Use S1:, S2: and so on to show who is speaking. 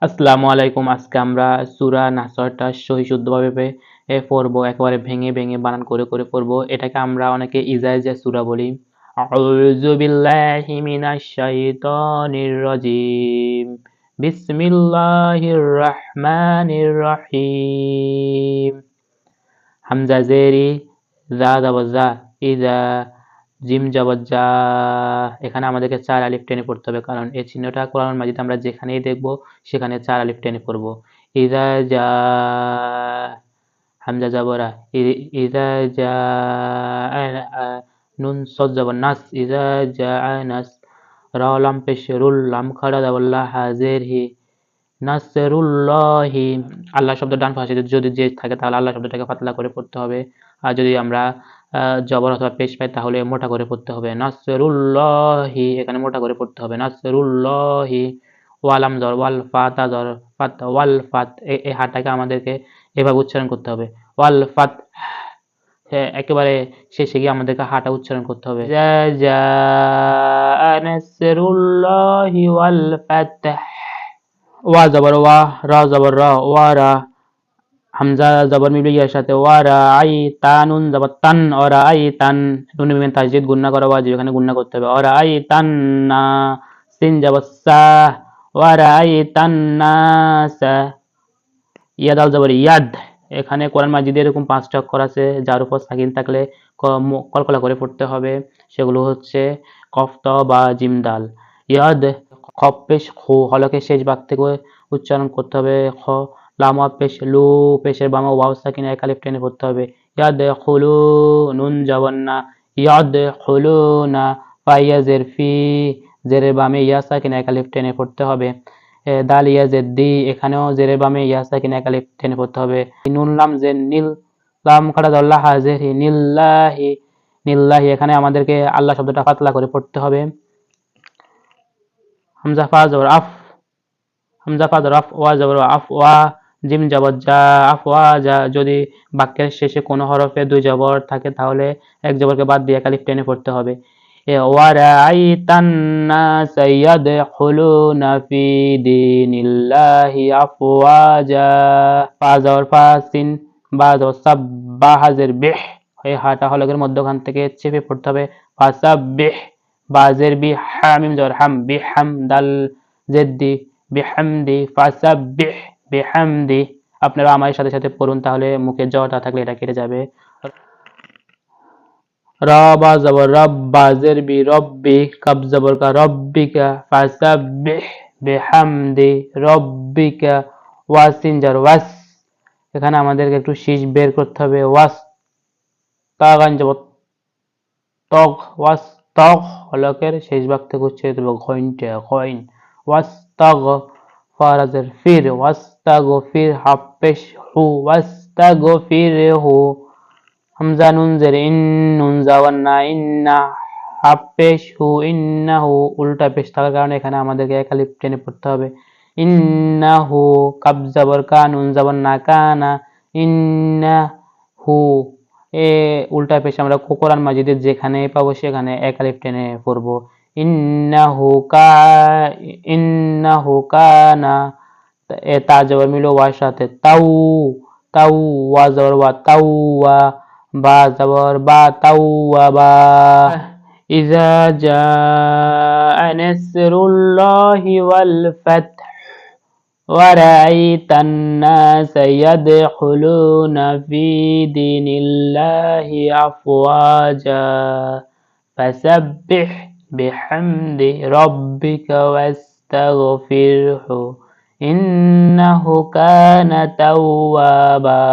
S1: আসসালামু আলাইকুম। আজকে আমরা সূরা নাসরটা সহি শুদ্ধভাবে পড়বো, একেবারে ভেঙে ভেঙে বানান করে করে পড়বো। এটাকে আমরা অনেকে ইজাইজা সূরা বলি। আউযু বিল্লাহি মিনাশ শাইতানির রাজিম। বিসমিল্লাহির রহমানির রহিম। হামজা জেরি, জা যাবর যা, ইজা, জিম যাবর যা। এখানে আমাদেরকে 4 আলিফ টেনে পড়তে হবে, কারণ এই চিহ্নটা কোরআন মাজিদে আমরা যেখানেই দেখব সেখানে 4 আলিফ টেনে পড়ব। ইজা যা, হামজা যাবরা, ইজা যা, নুন সদ যাবর নাস, ইজা যা নাস, র লাম পেশ রুল, লাম খাড়া যাবর লা, হাজের হি, নাসরুল্লাহি। আল্লাহ শব্দ ডান পাশে যদি যে থাকে তাহলে আল্লাহ শব্দটাকে পাতলা করে পড়তে হবে, আর যদি আমরা জবর অথবা পেশ পাই তাহলে মোটা করে পড়তে হবে। নাসরুল্লাহি, এখানে মোটা করে পড়তে হবে নাসরুল্লাহি। ওয়ালাম জর, ওয়াল ফাতা জর, ফাত, ওয়াল ফাত, এই হাটাকে আমাদেরকে এভাবে উচ্চারণ করতে হবে, ওয়াল ফাত। একেবারে শেষে গিয়ে আমাদেরকে হাটা উচ্চারণ করতে হবে। জা জা নাসরুল্লাহি ওয়াল ফাতহ। ওয়া জবর ওয়া, রা জবর রা, ওয়ারা, হামজা জবর মিলে ইয়ার সাথে, ওয়ারা আই, তানুন জবর তান, ওরা আই তান, নুন মিমেন তাসদীদ গুন্না করা ওয়াজিব, এখানে গুন্না করতে হবে। ওরা আই তান না, সিন জবর সা, ওয়ারা আই তান নাসা। ইয়াদ আল জবর ইয়াদ। এখানে কোরআন মাজিদে এরকম 5টা অক্ষর আছে যার উপর সাকিন থাকলে কলকলা করে পড়তে হবে। সেগুলো হচ্ছে কফ ত বা জিম দাল। ইয়াদ, খপ পেশ খু, হলকে শেষ ভাগ থেকে উচ্চারণ করতে হবে। খ, লামা পেশ লু, পেশের বামা ওয়াও সাকিন এক আলিফ টেনে পড়তে হবে। ইয়াদ খুলু, নুন জবন্না, ইয়াদ খুলু না, ফাইয়া জের ফি, জেরের বামে ইয়া সাকিন এক আলিফ টেনে পড়তে হবে। দাল ইয়া জেদ্দি, এখানেও জেরের বামে ইয়া সাকিন এক আলিফ টেনে পড়তে হবে। নুন লাম জের নীল, লাম খাড়া দল্লা হাজের হি, নিল্লাহি, নিল্লাহি, এখানে আমাদেরকে আল্লাহ শব্দটা পাতলা করে পড়তে হবে। হামজা ফা জবর আফ, হামজা ফা জবর আফ, ওয়া জবর আফ ওয়া, জিম জবর যা, আফ ওয়া যা। যদি বাক্যের শেষে কোনো হরফে 2 জবর থাকে তাহলে এক জবরকে বাদ দিয়ে এক আলিফ টেনে পড়তে হবে। ওয়ারাআইতান নাসা ইয়াদখুলুনা ফি দীনিল্লাহি আফওয়াজা। ফা জবর ফা, সিন, বা জবর সাব, বা হাজের বিহ, এই হাটা হলকের মধ্যখান থেকে চেপে পড়তে হবে। ফাসাব্বিহ, বাজের বি, হামিম জবর হাম, বিহাম, দাল জেদ্দি, বিহামদি, ফাসাব্বিহ বিহামদি। আপনারা আমার সাথে সাথে পড়ুন, তাহলে মুখে জটা থাকলে এটা কেটে যাবে। রবা জবর রব, বাজের বি, রব্বি, কাব জবর কা, রব্বিকা, ফাসাব্বিহ বিহামদি রব্বিকা। ওয়াসিন জবর ওয়াস, এখানে আমাদেরকে একটু শীষ বের করতে হবে। ওয়াস, তাগান জবর তগ, ওয়াস তগ, হলকের শেষ ভাগ থেকে উচ্চারিত হবে ঘইনটা, ঘইন। ওয়াস তগ, ফারাজের ফির, ওয়াস তাগ ফির, হাফেশ হু, ওয়াস তাগ ফির হু। হামজা নুন জের ইন, নুন যাওয়ার না, ইন্না, হাফ পেশ হু, ইন্নাহু, উল্টা পেশ থাকার কারণে এখানে আমাদেরকে এক আলিফ টেনে পড়তে হবে। ইন্নাহু, কাব যাবর কা, নুন যাবর না, কানা, ইন্নাহু। উল্টা পেশ আমরা কোরআন মাজিদের যেখানে পাবো সেখানে এক আলিফ টেনে পড়বো। ইন্নাহু কানা, তা জবর মিলো ওয়ার সাথে, তাউ, তাউ, ওয়া জবর ওয়া, তাউ ওয়া, বা জবর বা, তাউ ওয়া বা। ইজা জাআ নাসরুল্লাহি ওয়াল ফাতহ ورأيت الناس يدخلون في دين الله أفواجا فسبح بحمد ربك واستغفره إنه كان توابا.